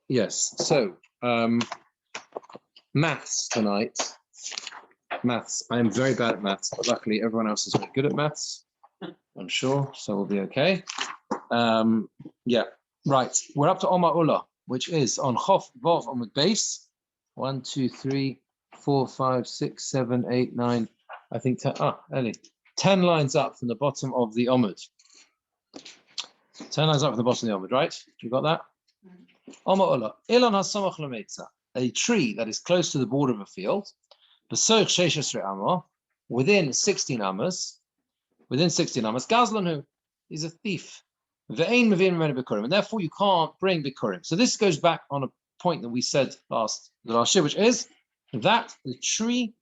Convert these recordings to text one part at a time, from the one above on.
Yes, so maths tonight. Maths. I am very bad at maths, but luckily everyone else is very good at maths, I'm sure, so we'll be okay. Yeah, right. We're up to Oma Ula, which is on Chof Vov on the base. 1, 2, 3, 4, 5, 6, 7, 8, 9. I think 10. Ellie. 10 lines up from the bottom of the Omud. 10 lines up from the bottom of the Omud, right? You got that? Oma Ula. Ilan hasamach lemetza. A tree that is close to the border of a field. Besoch sheishesre amah. Within 16 amas. Within 16 amas. Gazlan is a thief. Ve'ein mevin mimenu bikurim. And therefore you can't bring bikurim. So this goes back on a point that we said last year, which is that the tree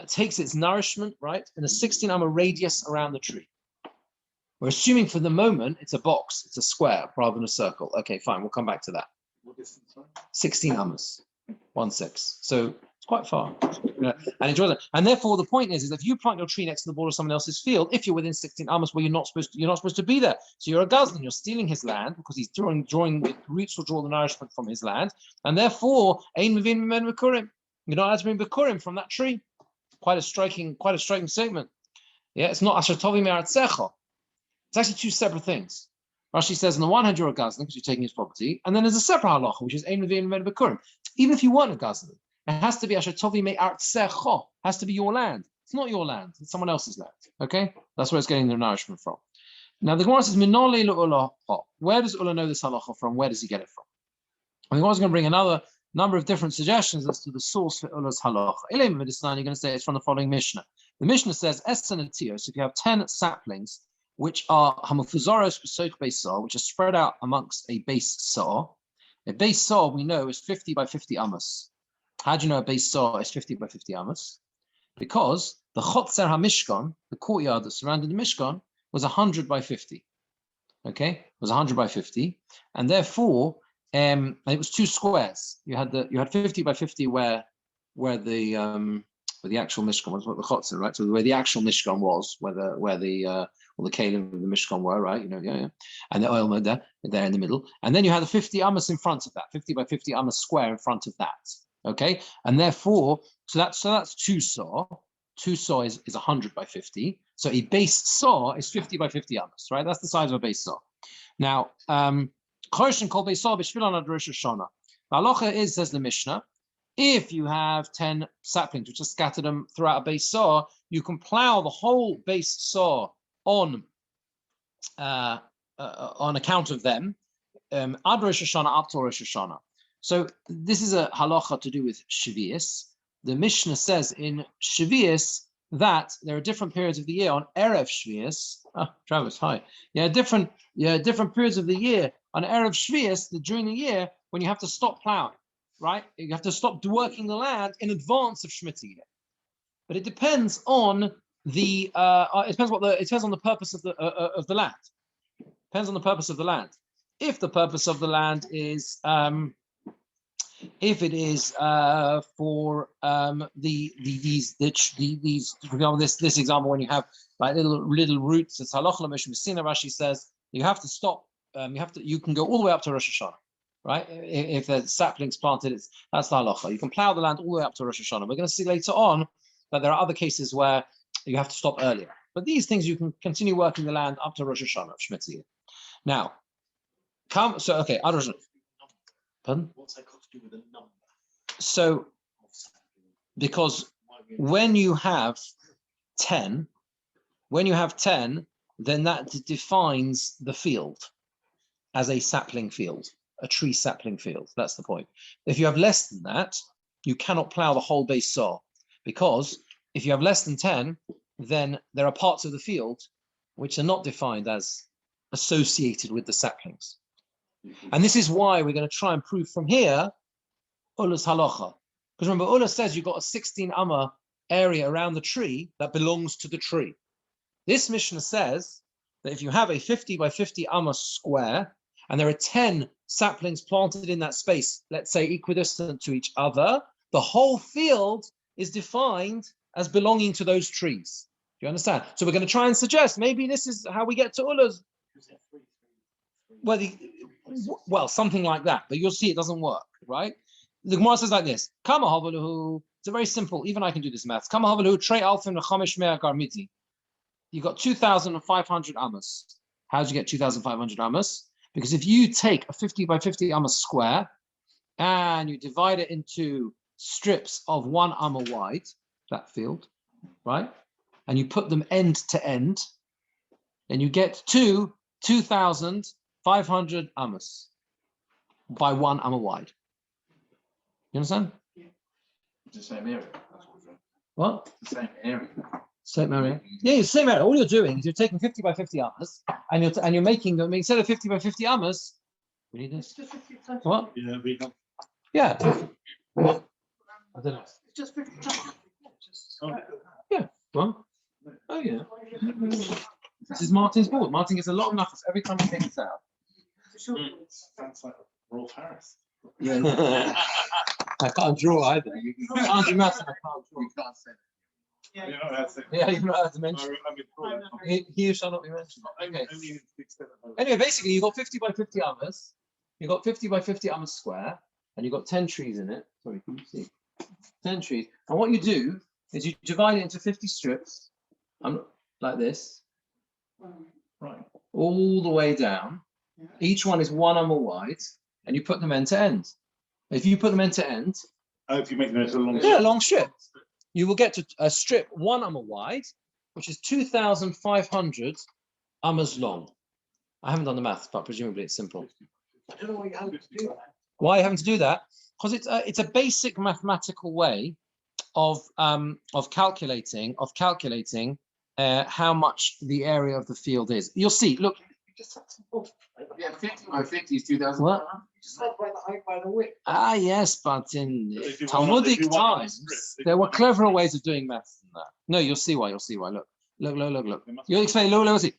takes its nourishment, right, in a 16 amma radius around the tree. We're assuming for the moment it's a box, it's a square rather than a circle. Okay, fine, we'll come back to that. What distance? 16 ammas, 1/6. So it's quite far. And therefore the point is if you plant your tree next to the border of someone else's field, if you're within 16 ammas, well, you're not supposed to be there. So you're a gazlan, you're stealing his land because he's drawing the roots will draw the nourishment from his land, and therefore ein mevin mimenu bikurim. You're not allowed to bring bikurim from that tree. Quite a striking statement. Yeah, it's not asher tovi me'aratzecha. It's actually two separate things. Rashi says on the one hand you're a gazlan because you're taking his property, and then there's a separate halacha which is ein mevin mimenu bikurim. Even if you weren't a gazlan, it has to be asher tovi me'aratzecha. Has to be your land. It's not your land. It's someone else's land. Okay, that's where it's getting the nourishment from. Now the Gemora says minole le'ula. Where does Ula know this halacha from? Where does he get it from? And the Gemara is going to bring another number of different suggestions as to the source for Ula's halacha. You're going to say it's from the following Mishnah. The Mishnah says, if you have 10 saplings, which are hamafuzaros b'soch beis saw, which are spread out amongst a base saw. A base saw, we know, is 50 by 50 amos. How do you know a base saw is 50 by 50 amos? Because the chotzer hamishkan, the courtyard that surrounded the Mishkan, was 100 by 50. Okay, it was 100 by 50, and therefore it was two squares. You had 50 by 50 where the actual Mishkan was, what the chotzer, right? So where the actual Mishkan was, where the kalim of the Mishkan were, right? And the oil there in the middle, and then you had the 50 amos in front of that, 50 by 50 amos square in front of that. Okay, and therefore, so that's two saw. Two saw is 100 by 50. So a base saw is 50 by 50 amos, right? That's the size of a base saw. Now, Choshen called base saw b'shvilan ad Rosh Hashanah. The halacha is, says the Mishnah, if you have 10 saplings which are scattered throughout a base saw, you can plow the whole base saw on account of them ad Rosh Hashanah, up to Rosh Hashanah. So this is a halacha to do with Shavuos. The Mishnah says in Shavuos that there are different periods of the year on Erev Shavuos. Travis, hi. Different periods of the year on Erev Shavuos during the year when you have to stop plowing, right? You have to stop working the land in advance of Shemitah year. But it depends on the it depends on the purpose of the land. Depends on the purpose of the land. If the purpose of the land is if it is for these, for example, this example, when you have like little roots, it's halacha l'mishum b'sina. Rashi says you have to stop. You can go all the way up to Rosh Hashanah, right? If the saplings planted, that's the halacha. You can plow the land all the way up to Rosh Hashanah. We're going to see later on that there are other cases where you have to stop earlier. But these things you can continue working the land up to Rosh Hashanah of Shemitah year. Now, okay, pardon? What's that got to do with a number? So, because when you have 10, then that defines the field as a sapling field, a tree sapling field. That's the point. If you have less than that, you cannot plow the whole base saw, because if you have less than 10, then there are parts of the field which are not defined as associated with the saplings. And this is why we're going to try and prove from here Ula's halacha. Because remember, Ula says you've got a 16 amma area around the tree that belongs to the tree. This Mishnah says that if you have a 50 by 50 amos square and there are 10 saplings planted in that space, let's say equidistant to each other, the whole field is defined as belonging to those trees. Do you understand? So we're going to try and suggest maybe this is how we get to Ullah's. Well, something like that, but you'll see it doesn't work, right? The Gemora says like this: Kama havaluhu. It's a very simple. Even I can do this maths. Kama havaluhu trei alfin v'chamesh mea garmiti. You got 2,500 amos. How did you get 2,500 amos? Because if you take a 50 by 50 amos square and you divide it into strips of 1 amma wide, that field, right? And you put them end to end, then you get to 2,500 amos by 1 amma wide. You understand? Yeah. It's the same area. What? It's the same area. Same area. Yeah, it's the same area. All you're doing is you're taking 50 by 50 amos and you're making them instead of 50 by 50 amos. We need this. What? Yeah, we don't. Yeah. I don't know. It's just 50 times. Yeah. Well. Oh yeah. This is Martin's board. Martin gets a lot of knuckles every time he takes it out. Sounds like Rolf Harris. Yeah. I can't draw either. I can't do maths and I can't draw. You can't say that. Yeah. You know that's it. Yeah, you know how to mention. He shall not be mentioned. Okay. Anyway, basically, you got 50 by 50 amos. You got 50 by 50 amos square, and you got 10 trees in it. Sorry, can you see? 10 trees. And what you do is you divide it into 50 strips, like this, right, all the way down. Yeah. Each one is 1 amma wide, and you put them end to end. If you put them end to end, if you make them into a long yeah, long strip, you will get to a strip 1 amma wide, which is 2,500 ammas long. I haven't done the maths, but presumably it's simple. I don't know why you have to do that. Why are you having to do that? Because it's a basic mathematical way of calculating how much the area of the field is. You'll see. Look. Yeah, 50 by 50 is 2,000. What? You just have by the height, by the width. Ah, yes, but in If you Talmudic want on a times, strip, there were cleverer ways of doing maths than that. No, you'll see why. You'll see why. Look. You'll explain. Look. See.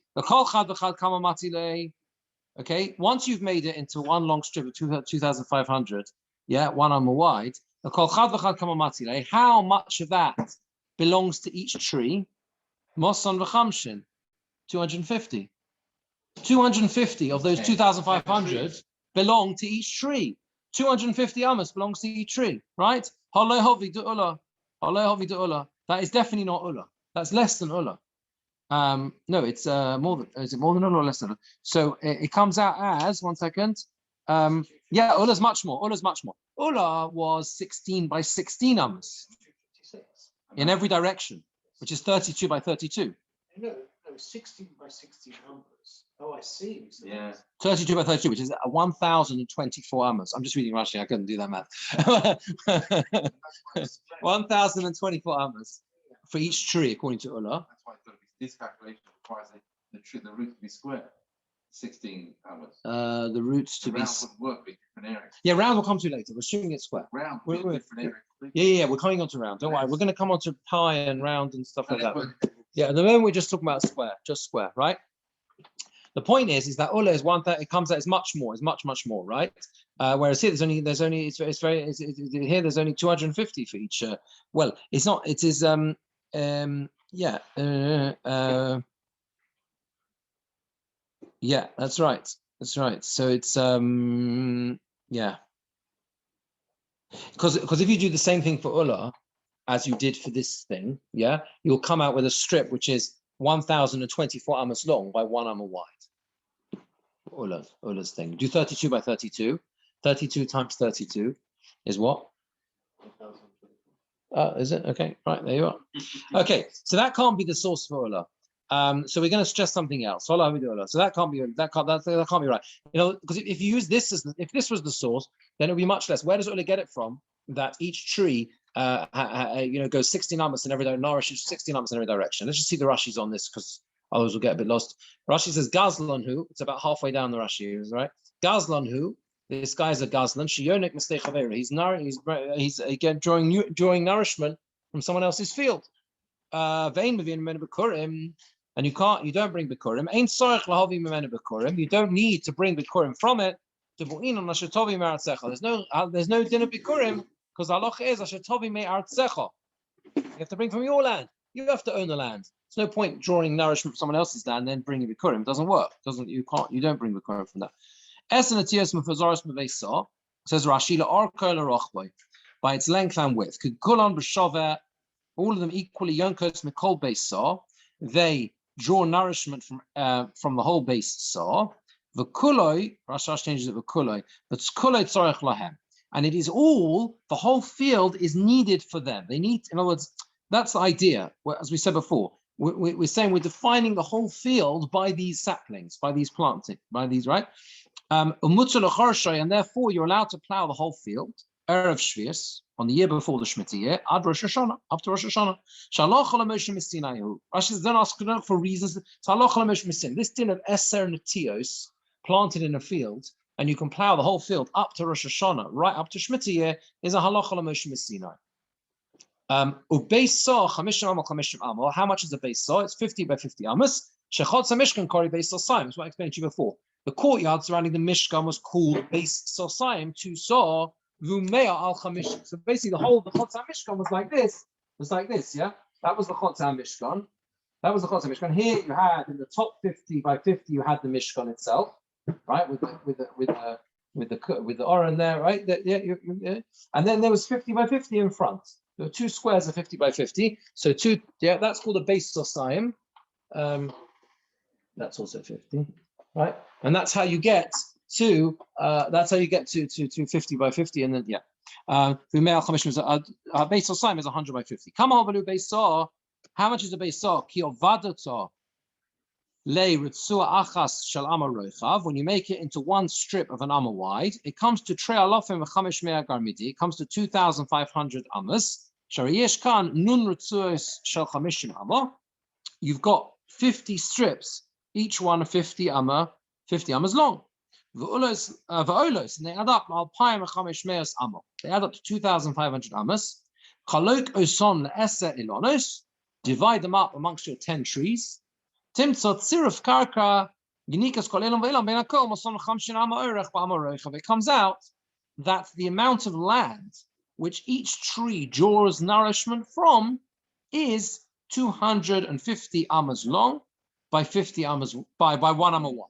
Okay. Once you've made it into one long strip of 2,500, yeah, 1 amma wide. How much of that belongs to each tree? Mosan v'chamshin, 250. 250 of those 2,500 belong to each tree. 250 amos belongs to each tree, right? That is definitely not Ulla. That's less than Ulla. No, it's more than. Is it more than Ulla or less than Ulla? So it comes out as 1 second. Yeah, Ulla's much more. Ulla was 16 by 16 amos in every direction, which is 32 by 32. No, 16 by 16 numbers. Oh, I see. So Yeah. 32 by 32, which is 1,024 amos. I'm just reading Rashi. I couldn't do that math. 1,024 amos for each tree, according to Ulla. That's why it's got to be, this calculation requires the root to be square. 16 hours. The roots to be. Round wouldn't work with different areas. Yeah, round will come to later. We're assuming it's square. Round Wait, with wait. different areas. Yeah, we're coming on to round. Don't worry. We're going to come on to pi and round and stuff like that. Yeah, at the moment we're just talking about square, just square, right? The point is that Ulla is one that it comes out is much more, right? Whereas here there's only here there's only 250 for each. Well, it's not. It is yeah yeah, that's right. So it's yeah, because if you do the same thing for Ulla as you did for this thing, yeah, you'll come out with a strip which is 1,024 amos long by 1 amma wide. Ulla's thing. Do 32 by 32. 32 times 32 is what? Is it? Okay, right, there you are. Okay, so that can't be the source for Ulla. So we're going to suggest something else. So that can't be right. You know, because if you use this if this was the source, then it would be much less. Where does Ulla get it from? That each tree goes 16 amos in every direction, nourishes 16 amos in every direction. Let's just see the Rashi's on this because others will get a bit lost. Rashi says Gazlanhu. It's about halfway down the Rashi, right? Gazlanhu. This guy's a Gazlan. Shiyonik mistake. He's again drawing nourishment from someone else's field. Vein mevin mimenu bikurim, and you don't bring bikurim. Ein tzarich lahavi mimenu bikurim. You don't need to bring bikurim from it. There's no din of bikurim because halacha is asher tovi me'aretzecha. You have to bring from your land. You have to own the land. There's no point drawing nourishment from someone else's land and then bringing bikurim. It doesn't work. You don't bring bikurim from that. Says Rashi by its length and width. All of them equally yonkos mikol base saw. They draw nourishment from the whole base saw. V'kuloi, Rashi changes it v'kuloi, but kuloi tzorech lahem. And it is all, the whole field is needed for them. They need, in other words, that's the idea. As we said before, we're saying we're defining the whole field by these saplings, by these planting, by these, right? And therefore you're allowed to plow the whole field, Erev Shvius, on the year before the Shemitah year, Ad Rosh Hashanah, up to Rosh Hashanah. Shalach ala Moshe Messinayu. Rashi says, don't ask for reasons. Shalach ala Moshe Messinayu. This din of Eser Netios, planted in a field, and you can plow the whole field up to Rosh Hashanah, right up to Shemitah year, is a halach ala Moshe Messinayu. Ubeis saw chamishim amal. How much is a beis saw? It's 50 by 50 amos. Shechotz hamishkan kori beis sosayim. That's what I explained to you before. The courtyard surrounding the Mishkan was called beis sosayim, to saw v'umeya al chamishim. So basically, the Chotz HaMishkan was like this. Yeah. That was the Chotz HaMishkan. Here you had in the top 50 by 50, you had the Mishkan itself, right, with the Oren there, right? And then there was 50 by 50 in front. There were two squares of 50 by 50. So that's called a beis sosayim. That's also 50, right? And that's how you get to 50 by 50, and then the male chamishim is beis sosayim is 100 by 50. Come on, beis saw. How much is a beis saw? Ki ovadato le ritzua achas shel ama roichav. When you make it into one strip of an amma wide, it comes to trei alofim v'chamesh mea garmidi. It comes to 2,500 amas. Shariyesh kan nun ritzuos shel chamishim amma. You've got 50 strips, each one 50 amas long. V'olos, and they add up alpayim v'chamesh meas amma. They add up to 2,500 amas. Chalok oson le'eser ilonos. Divide them up amongst your 10 trees. Timtzot siruf karka genikas kol elam ve'elam ben hakol moson 50 ama orech ba'ama roichav. It comes out that the amount of land which each tree draws nourishment from is 250 amas long by 50 amas by 1 amma wide.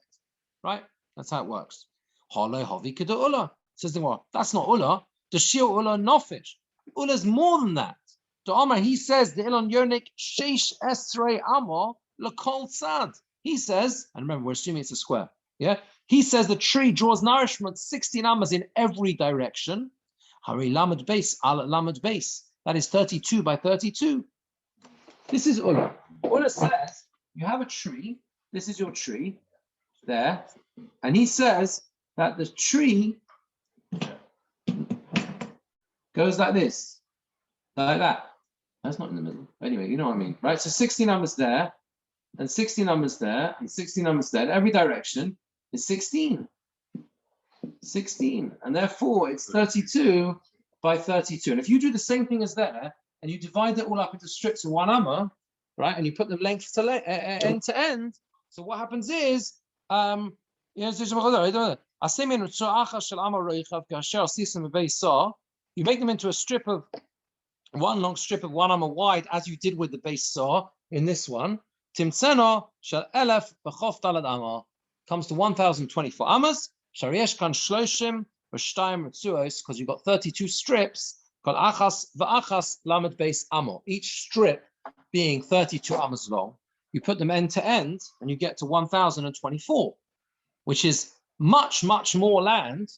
Right? That's how it works. Hale havi keda ula. Says the Gemora. That's not ula. The shir ula nofish. Ula is more than that. The Omar, he says the Elon Yonik Sheish Esrei Amo Lakol Sad. He says, and remember, we're assuming it's a square. Yeah. He says the tree draws nourishment 16 amas in every direction. Hari Lamed base, Al Lamed base. That is 32 by 32. This is Ula. Ula says you have a tree. This is your tree there, and he says that the tree goes like this, like that. That's not in the middle. Anyway, you know what I mean, right? So 60 numbers there, and 60 numbers there, and 60 numbers there. In every direction is 16. 16. And therefore, it's 32 by 32. And if you do the same thing as there, and you divide it all up into strips of 1 amma, right, and you put them length to end to end, so what happens is, you make them into a strip of one long strip of 1 amma wide, as you did with the beis saw in this one. Timtseno shel elef b'chof dalad amma comes to 1,024 amas. Shariesh kan shloshim v'shtayim ritzuos, because you've got 32 strips. Kol achas v'achas lamed beis amma. Each strip being 32 amas long. You put them end to end, and you get to 1,024, which is much, much more land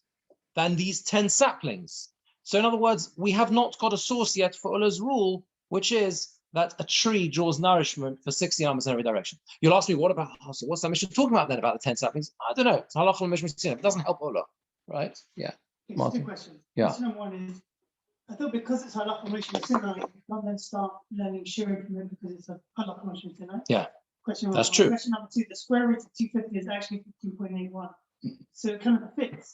than these 10 saplings. So in other words, we have not got a source yet for Ula's rule, which is that a tree draws nourishment for 60 amas in every direction. You'll ask me, what about, so what's that mission talking about then, about the 10 saplings? I don't know. It's halachah l'mishmah sinah. It doesn't help Ula, right? Yeah. Two questions. Yeah. Question number one is, I thought because it's halachah l'mishmah sinah, you can't then start learning shirim from it because it's a halachah l'mishmah sinah. Yeah. Question That's one. true. Question number two, the square root of 250 is actually 15.81. So it kind of fits.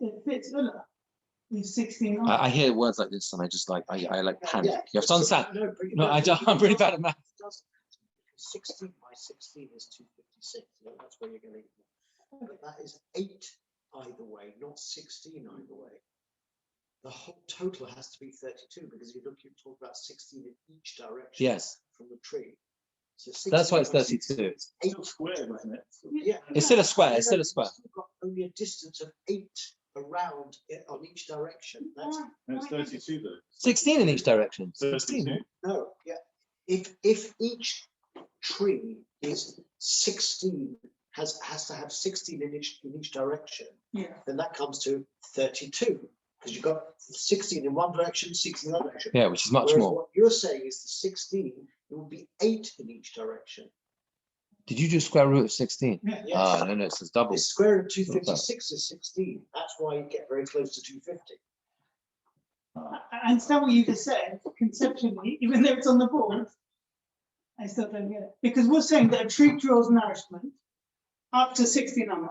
It fits Ula. Is 16 I hear words like this and I just like I like panic. Yeah. You have to understand. No, but No, I'm really bad at math. 16 by 16 is 256. You know, that's where you're going to. But that is 8 either way, not 16 either way. The whole total has to be 32 because you talk about 16 in each direction. Yes. From the tree. So That's why it's 16 32. It's 8 squared, isn't it? Yeah. It's still a square. It's still a square. You've got only a distance of 8 around it on each direction. That's It's 32 though. 16 in each direction. 16. 32. no, yeah. If each tree is 16 has to have 16 in each direction, Yeah. then that comes to 32 because you've got 16 in one direction, 16 in the other direction. Yeah, which is much Whereas more. what you're saying is the 16, it would be 8 in each direction. Did you do square root of 16? Yeah. Yes. Ah, no, it says double. The square root of 256 is 16. That's why you get very close to 250. I understand what you just said, conceptually, even though it's on the board, I still don't get it. Because we're saying that a tree draws nourishment up to 60 number.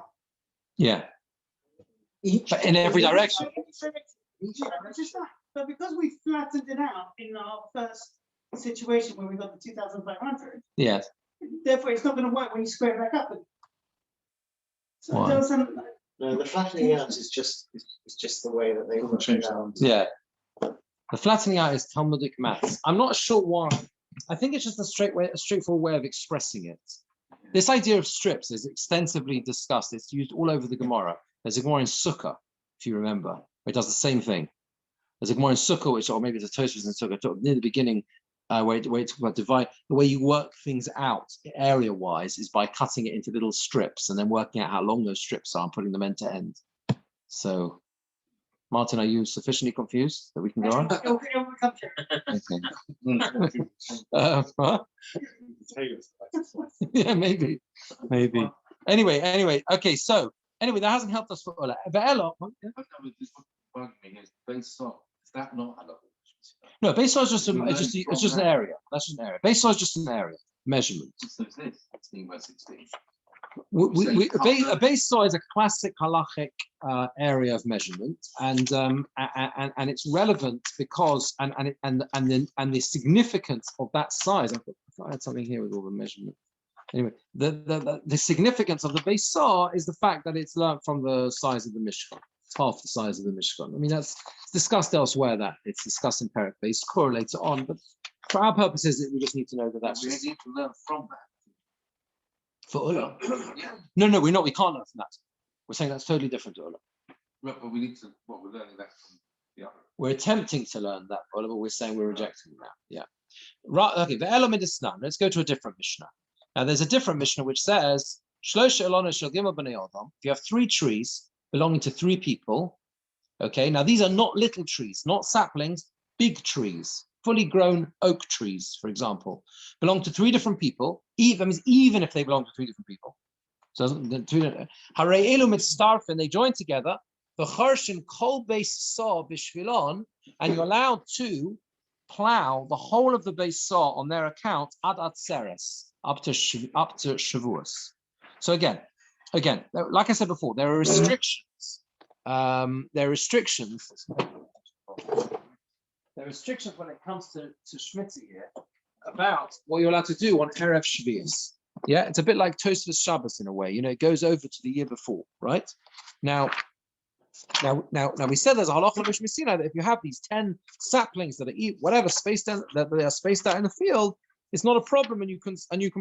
Yeah. Each But in every direction. Each Yeah, which is fine. But because we flattened it out in our first situation where we got the 2,500, Yes. therefore it's not going to work when you square it back up. So Why? there was some, No, the flattening out is just the way that they Doesn't work change it that. out. Yeah. The flattening out is Talmudic maths. I'm not sure why. I think it's just a straightforward way of expressing it. This idea of strips is extensively discussed. It's used all over the Gemora. There's a Gemora in Sukkah, if you remember, where it does the same thing. There's a Gemora in Sukkah, which, or maybe it's a Tosfos in Sukkah, near the beginning, where it's about divide. The way you work things out area-wise is by cutting it into little strips and then working out how long those strips are and putting them end to end. So, Martin, are you sufficiently confused that we can go on? it'll come to Okay. What? Yeah, maybe. Anyway, okay, so anyway, that hasn't helped us for Ola. Ve'elo, This bugging me is base salt. Is that not halal? no, base size is just an area. That's just an area. Base size is just an area measurement. So it's this 16 by 16. A base size is a classic halachic area of measurement, and it's relevant because the significance of that size. I thought I had something here with all the measurement. Anyway, the significance of the base saw is the fact that it's learned from the size of the Mishkan. It's half the size of the Mishkan. I mean, that's discussed elsewhere. That it's discussed in Perek Base Core later on, but for our purposes, we just need to know that that's We just need to learn from that. for Ula. Yeah. No, we're not. We can't learn from that. We're saying that's totally different to Ula. Right, but we need to. What we're learning that from the other. We're attempting to learn that, Ula, but we're saying we're rejecting that. Yeah. Right. Okay. The element is now. Let's go to a different Mishnah. Now, there's a different Mishnah which says, if you have 3 trees belonging to 3 people, okay, now these are not little trees, not saplings, big trees, fully grown oak trees, for example, belong to 3 different people, even if they belong to 3 different people. So, and they join together, the Charshin kol beis saw bishvilon, and you're allowed to plow the whole of the beis saw on their account ad atzeres. Up to Shavuos. So again, like I said before, there are restrictions. There are restrictions when it comes to Shemitah here about what you're allowed to do on Erev Shavuos. Yeah, it's a bit like Tosfos Shabbos in a way. You know, it goes over to the year before, right? Now we said there's a halacha b'shmisina that if you have these 10 saplings that are whatever spaced out, that they are spaced out in the field, it's not a problem, and you can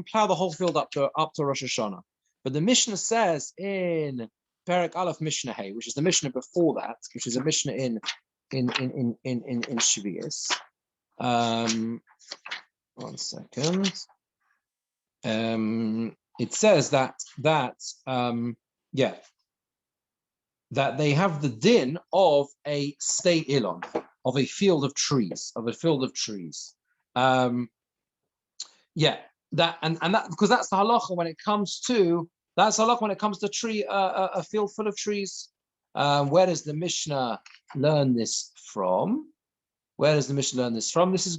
plow the whole field up to Rosh Hashanah. But the Mishnah says in Perek Aleph Mishnah Hey, which is the Mishnah before that, which is a Mishnah in Shavuos. 1 second. It says that they have the din of a stay ilon, of a field of trees, that because that's the halacha when it comes to tree, a field full of trees. Where does the Mishnah learn this from? This is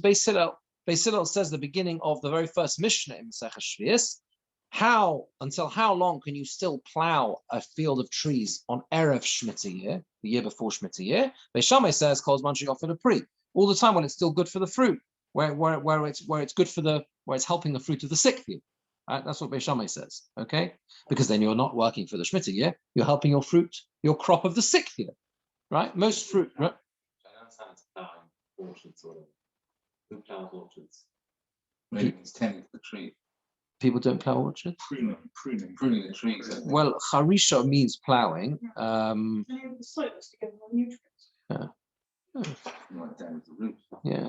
Beis Hillel. Beis Hillel says the beginning of the very first Mishnah in Masechah Shvius. until how long can you still plow a field of trees on Erev Shemitah year, the year before Shemitah year? Beis Shammai says, "Calls man offer the pre." All the time when it's still good for the fruit, where it's good for where it's helping the fruit of the 6th year. Right? That's what Beis Shammai says. Okay, because then you're not working for the Shemitah year, you're helping your fruit, your crop of the 6th year. Right? Most fruit. Right? I understand it's plowing orchards or who plows orchards? Maybe it's tending to the tree. People don't plow orchards. Pruning the trees. Well, harisha means plowing. And the soil is to get more nutrients. Right down to the roots. Yeah.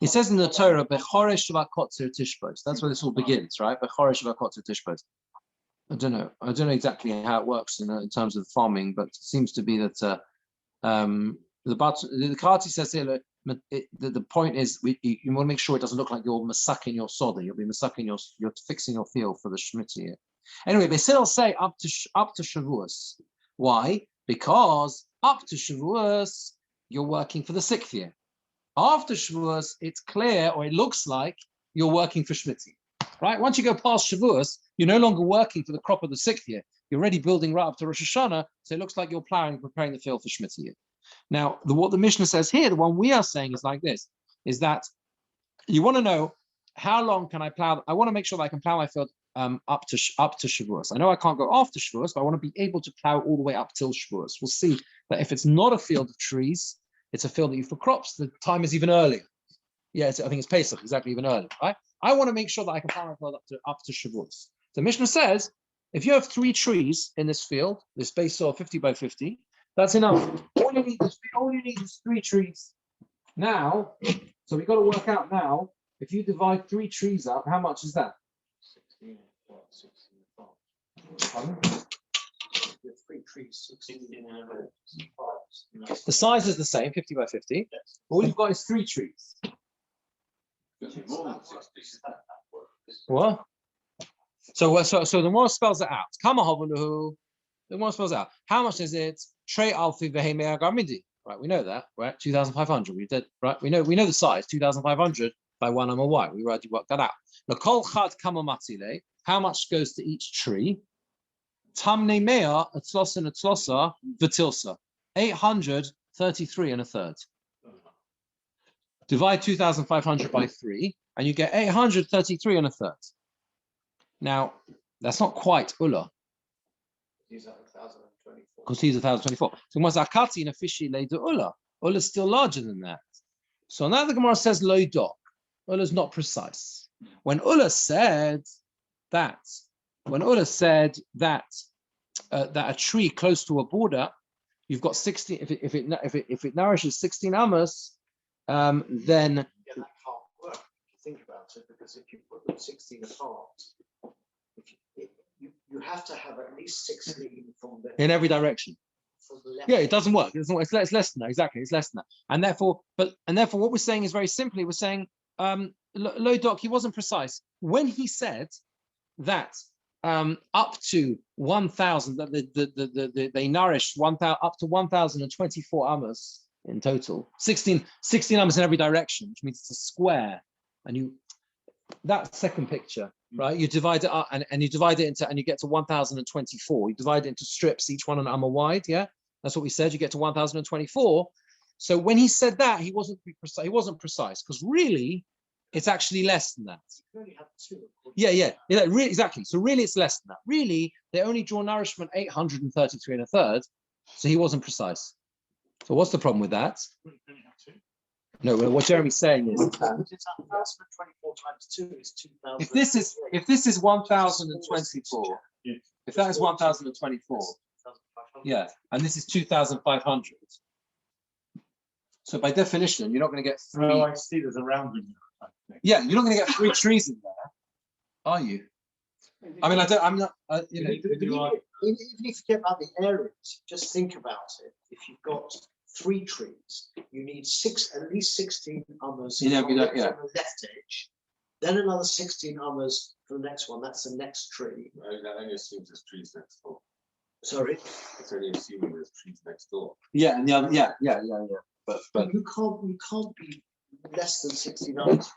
It says in the Torah, Bechoresh Shavakotzer Tishbos. That's where this all begins, right? Bechoresh Shavakotzer Tishbos. I don't know exactly how it works in terms of farming, but it seems to be that the Kati says here, the point is you want to make sure it doesn't look like you're masaking your soda. You'll be masaking you're fixing your field for the Shemitah year. Anyway, they still say up to Shavuos. Why? Because up to Shavuos you're working for the 6th year. After Shavuos, it's clear, or it looks like you're working for Shemitah. Right? Once you go past Shavuos, you're no longer working for the crop of the 6th year. You're already building right up to Rosh Hashanah, so it looks like you're plowing, preparing the field for Shemitah year. Now, what the Mishnah says here, the one we are saying is like this, is that you want to know how long can I plow? I want to make sure that I can plow my field up to Shavuos. I know I can't go after Shavuos, but I want to be able to plow all the way up till Shavuos. We'll see that if it's not a field of trees, it's a field that you for crops, the time is even earlier. Yeah, I think it's Pesach, exactly, even earlier, right? I want to make sure that I can plow my field up to Shavuos. The Mishnah says, if you have 3 trees in this field, this base soil 50 by 50, that's enough. All you need is 3 trees. Now, so we've got to work out now, if you divide 3 trees up, how much is that? 16. Pardon? The 3 trees, 16. The size is the same, 50 by 50. Yes. All you've got is 3 trees. More than 60. What? So the Gemora spells it out. The Gemora spells out. How much is it? Trey alfi vehemei agarmidi. Right, we know that, right? 2,500. We did, right? We know the size, 2,500 by 1 y. We already worked that out. L'kol chad kama matzile. How much goes to each tree? Tamne mea etzlosa v'tilsa. 833 and a third. Divide 2,500 by 3, and you get 833 and a third. Now, that's not quite Ulla. These are 1,024. Because he's 1,024. So Mazakati in a fishy later Ulla. Ulla is still larger than that. So now the Gemara says lo dok. Ulla is not precise. When Ulla said that that a tree close to a border, you've got 16. If it nourishes 16 amas, then Yeah, that can't work if you think about it, because if you put them 16 apart, you have to have at least 16 from the in every direction. from the left. Yeah, it doesn't work. It's less than that. Exactly, it's less than that. And therefore, what we're saying is very simply, we're saying, Lo Doc, he wasn't precise when he said that up to 1,000 that they nourished 1,000 up to 1,024 amas in total, 16 amas in every direction, which means it's a square. And that second picture, right? You divide it up and you divide it into, and you get to 1,024. You divide it into strips, each one an amma wide. Yeah, that's what we said. You get to 1,024. So when he said that, he wasn't precise. He wasn't precise because really, it's actually less than that. You only have 2. Yeah, really, exactly. So really, it's less than that. Really, they only draw nourishment 833 and a third. So he wasn't precise. So what's the problem with that? No, what Jeremy's saying is It's 1,024 times 2 is 2,000. if this is 1,024, if that is 1,024, yeah, and this is 2,500. So by definition, you're not going to get 3. Oh, I see. There's a rounding. Yeah, you're not going to get 3 trees in there, are you? I mean, I'm not. Even if you forget about the areas, just think about it. If you've got 3 trees, you need at least 16 ummers Yeah, from the yeah. left edge, then another 16 ummers for the next one. That's the next tree. That only assumes there's trees next door. Sorry, It's only assuming there's trees next door. Yeah, and the other, yeah. But you can't be less than 16 ummers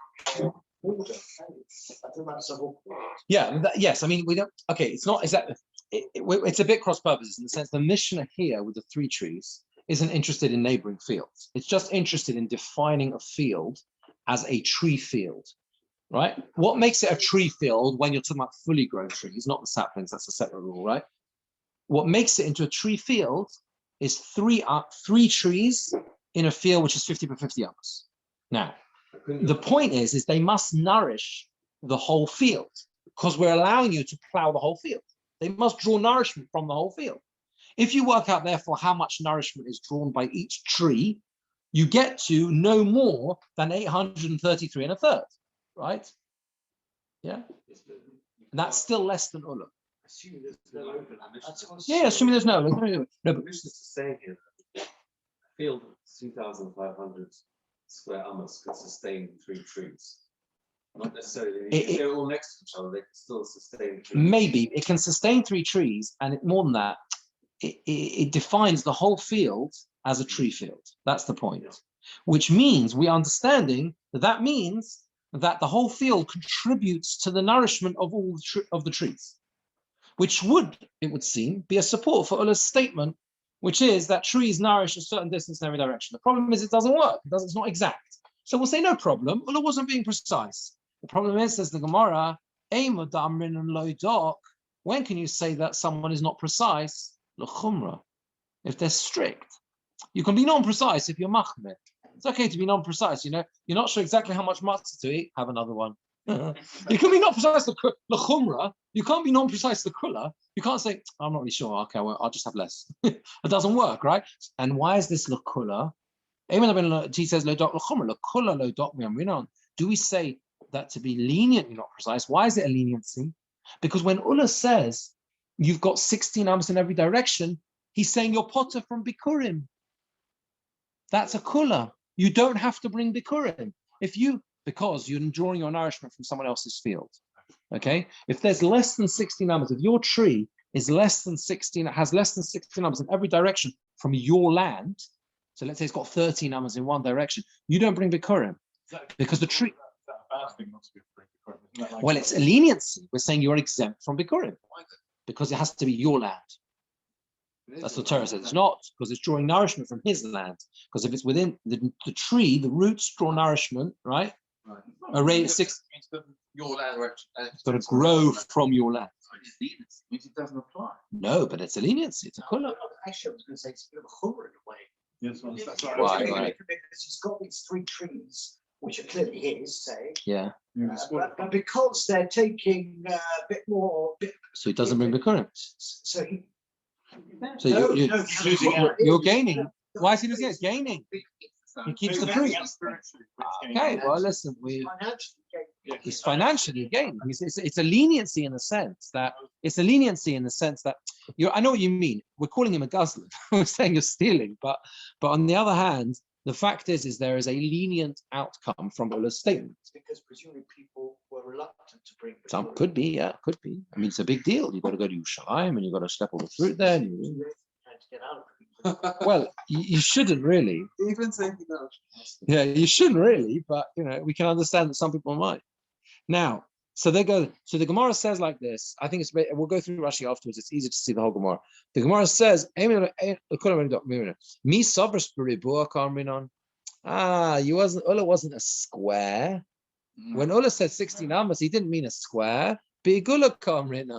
border. I think that's the whole point. Yeah, yes. I mean, we don't. Okay, it's not exactly. It's a bit cross purposes in the sense the Mishnah here with the 3 trees isn't interested in neighboring fields. It's just interested in defining a field as a tree field, right? What makes it a tree field when you're talking about fully grown trees, not the saplings? That's a separate rule, right? What makes it into a tree field is 3 trees in a field which is 50 by 50 acres. Now, the point is they must nourish the whole field because we're allowing you to plow the whole field. They must draw nourishment from the whole field. If you work out, therefore, how much nourishment is drawn by each tree, you get to no more than 833 and a third, right? Yeah. And that's still less than Ulla. Assuming there's no overlap. Yeah, assuming there's no. The Mishnah is saying here that a field of 2,500 square amas could sustain 3 trees. Not necessarily. If they're all next to each other, they can still sustain 3. Maybe it can sustain 3 trees, and more than that, it defines the whole field as a tree field. That's the point. Yeah. Which means we are understanding that means that the whole field contributes to the nourishment of all the trees, which would, it would seem, be a support for Ulla's statement, which is that trees nourish a certain distance in every direction. The problem is it doesn't work. It's not exact. So we'll say no problem. Ulla wasn't being precise. The problem is, says the Gemora, when can you say that someone is not precise? L'chumra. If they're strict. You can be non-precise if you're machmir. It's okay to be non-precise, you know. You're not sure exactly how much matzah to eat, have another one. You can be not precise l'chumra. You can't be non-precise l'kula. You can't say, I'm not really sure. Okay, well, I'll just have less. It doesn't work, right? And why is this l'kula? He says, do we say that to be lenient, you're not precise? Why is it a leniency? Because when Ulla says you've got 16 amos in every direction, he's saying you're potter from bikurim. That's a kula. You don't have to bring bikurim because you're drawing your nourishment from someone else's field. Okay, if there's less than 16 amos, if your tree is less than 16, it has less than 16 amos in every direction from your land. So let's say it's got 13 amos in one direction. You don't bring bikurim because the tree. Well, it's a leniency. We're saying you're exempt from bikurim because it has to be your land. That's what Torah says. It's not because it's drawing nourishment from his land. Because if it's within the tree, the roots draw nourishment, right? Array 6. Your land, it's got to grow from your land. It means it doesn't apply. No, but it's a leniency. It's a kula. Actually, I was going to say it's a bit of a chumrah in a way. Yes, well, that's Why? Because he's got these 3 trees, which are clearly his, say. Yeah. But because they're taking a bit more. So he doesn't bring the current. So he. So you're gaining. Why is he losing? It's gaining. He keeps the tree. Okay, well, listen, he's financially gaining. It's a leniency in the sense that I know what you mean. We're calling him a guzzler. We're saying you're stealing, but on the other hand, the fact is there is a lenient outcome from Ulla's statement. Because presumably people were reluctant to bring. Some could be, yeah, could be. I mean, it's a big deal. You've got to go to Yerushalayim and you've got to step all the fruit there. Well, you shouldn't really. Even saying no. Yeah, you shouldn't really, but we can understand that some people might. Now, so they go. So the Gemara says like this. I think we'll go through Rashi afterwards. It's easy to see the whole Gemara. The Gemara says, Ulla wasn't a square. When Ulla said 16 amos, he didn't mean a square. We're talking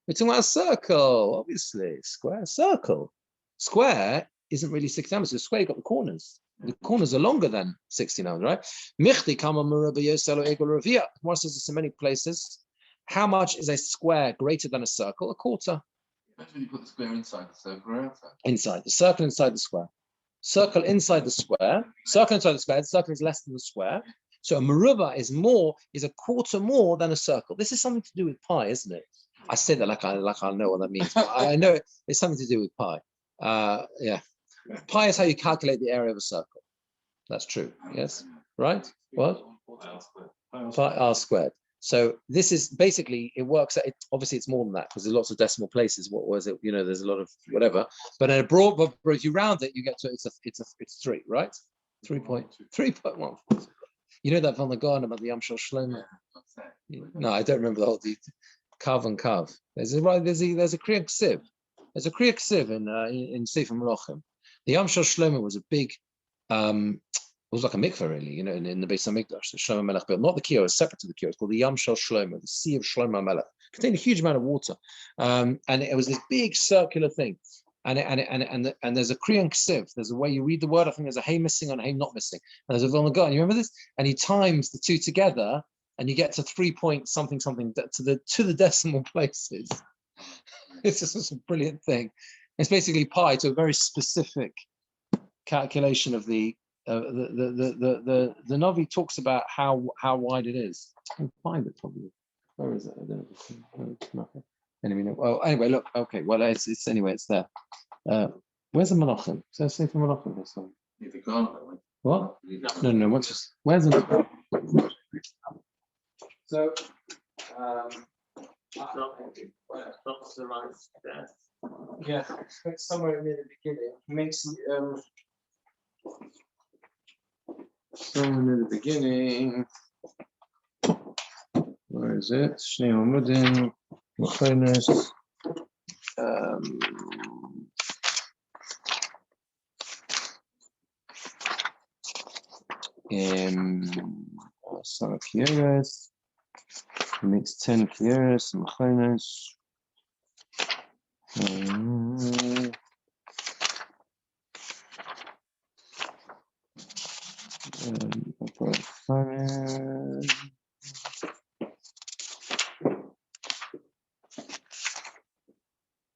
about a circle, obviously. Circle. Square isn't really 16 amos. The square, you've got the corners. The corners are longer than 16 amos, right? Gemara says this in many places. How much is a square greater than a circle? A quarter. That's when you put the square inside the circle or outside. Inside. The circle inside the square. Circle inside the square. Circle inside the square. The circle is less than the square. So a merubah is a quarter more than a circle. This is something to do with pi, isn't it? I say that like I know what that means. But I know it's something to do with pi. Yeah. Pi is how you calculate the area of a circle. That's true. Yes. Right? What? Pi r squared. So this is basically, it works out. Obviously, it's more than that because there's lots of decimal places. What was it? There's a lot of whatever. But in a broad, but if you round it, you get to it's 3, right? 3.1. You know that from the garden about the Yom Shel Shlomo? No, I don't remember the whole detail. Kav and Kav. There's a Kriya Ksiv. There's a Kriya Ksiv in Sefer Melachim. The Yom Shel Shlomo was a big, it was like a mikveh really, in the Beis Hamikdash. The Shlomo Melech built, not the Kiyah, it's separate to the Kiyah. It's called the Yom Shel Shlomo, the Sea of Shlomo Melech. It contained a huge amount of water, and it was this big circular thing. And there's a Kriyan Ksiv. There's a way you read the word. I think there's a hey missing and a hey not missing. And there's a Vilna Gaon. You remember this? And he times the two together, and you get to 3 point something to the decimal places. It's just a brilliant thing. It's basically pi to a very specific calculation of the Navi talks about how wide it is. I can find it probably. Where is it? I don't know. Well, anyway, look. Okay. Well, it's anyway. It's there. Where's the Malachim? So say for Malachim this one. What? No. Where's the? So. Yeah, it's somewhere near the beginning. Makes somewhere near the beginning. Where is it? Shnei Omudin, Machonis. Some Kieres. He makes 10 Kieres, Machonis.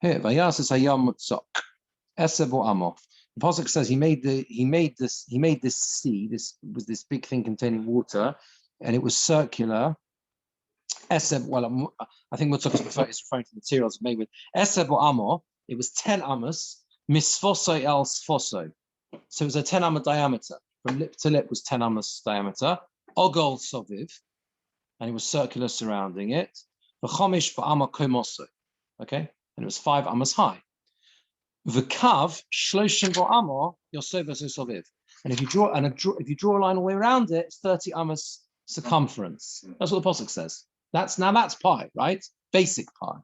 Here, Vayasas Hayam Mutzok, Eseb or Amo. The pasuk says he made this sea. This was this big thing containing water, and it was circular. Eseb, well, I think Mutzok is referring to materials made with Eseb or Amo. It was 10 amos, misfoso el sfoso. So it was a 10 amma diameter. From lip to lip was 10 amos diameter. Ogol soviv, and it was circular surrounding it. V'chomish ba'ama komoso. Okay, and it was 5 amas high. V'kav shloshim ba'ama yosevos soviv. And if you draw a line all the way around it, it's 30 amas circumference. That's what the pasuk says. That's pi, right? Basic pi,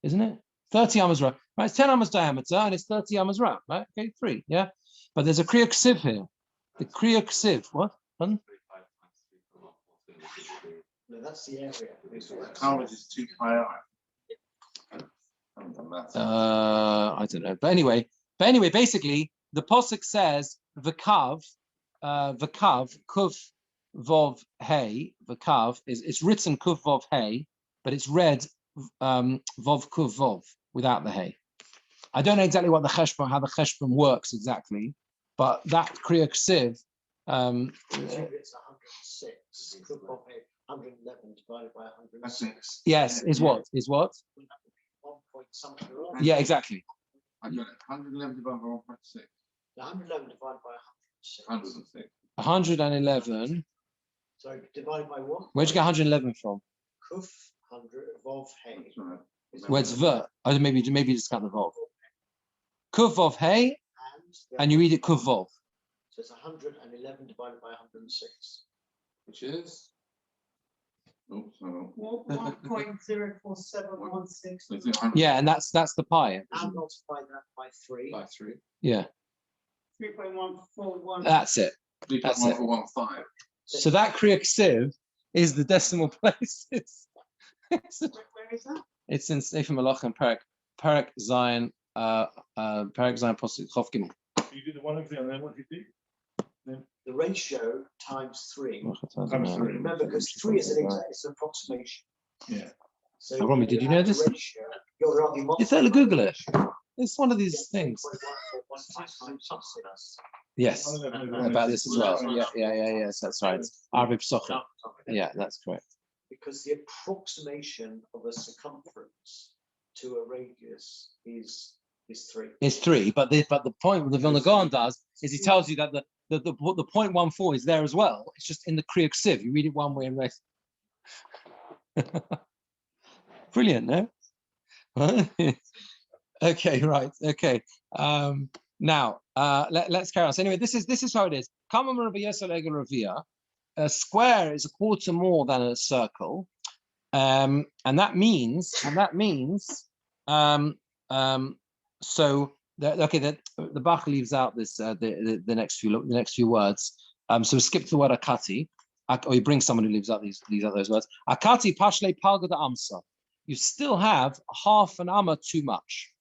isn't it? 30 amas round, right? It's 10 amas diameter and it's 30 amas round, right? Okay, 3, yeah. But there's a kriya ksiv here. The kriya ksiv, what? Pardon? No, that's the area. How much is 2 pi r? I don't know. But anyway, basically, the posuk says v'kav, kuf vov hey. V'kav it's written kuf vov hey, but it's read vov kuf vov without the hey. I don't know exactly what how the cheshbon works exactly, but that kriya ksiv. It's 106. 111 divided by 106. Yes, is what? 1 point something wrong. Yeah, exactly. I got it. 111 divided by 1.6. 111 divided by 106. 111. So divided by what? Where'd you get 111 from? Kuf 100 vov hey. That's right. Where's ver? Oh, maybe discount the vov. Kuf vov hey, and you read it kuf vov. So it's 111 divided by 106. Which is? Oops, hold on. 1.04716. Yeah, and that's the pi. And multiply that by 3. By 3. Yeah, 3.141. that's it. That's it. 3.1415. So that kriya ksiv is the decimal places. Where is that? It's in Sefer Malachim Perek Zion Posuk Chof Gimel. You do the one over there, and then what do you do? The ratio times 3. Times 3. Remember, because 3 is an approximation. Yeah. So Romy, did you know this? It's there to Google it. It's one of these things. Yes, about this as well. Yes, that's right. Arabic Psocha. Yeah, that's correct. Because the approximation of a circumference to a radius is 3. It's 3, but the point what the Vilna Gaon does is he tells you that the 0.14 is there as well. It's just in the Kriya Ksiv. You read it one way and rest. Brilliant, no? Okay, right. Okay. Now let's carry on. So anyway, this is how it is. a square is a quarter more than a circle, and that means so the Bach leaves out this the next few words. So we skip the word akati, or you bring someone who leaves out those words. Akati pashle palga da amsa. You still have half an amma too much,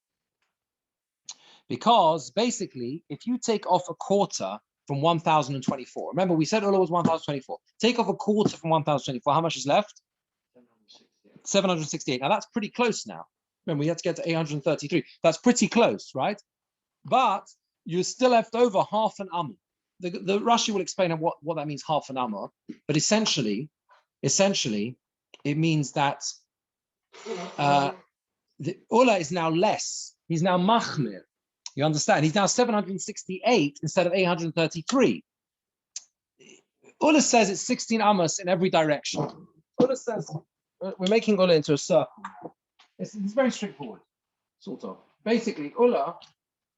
because basically, if you take off a quarter from 1024, remember we said Ula was 1024. Take off a quarter from 1024. How much is left? 768. Now that's pretty close now. Remember, we had to get to 833. That's pretty close, right? But you're still left over half an amma. The Rashi will explain what that means, half an amma. But essentially, it means that the Ula is now less. He's now machmir. You understand? He's now 768 instead of 833. Ula says it's 16 amas in every direction. Ula says we're making Ula into a circle. It's very straightforward, sort of. Basically, Ula,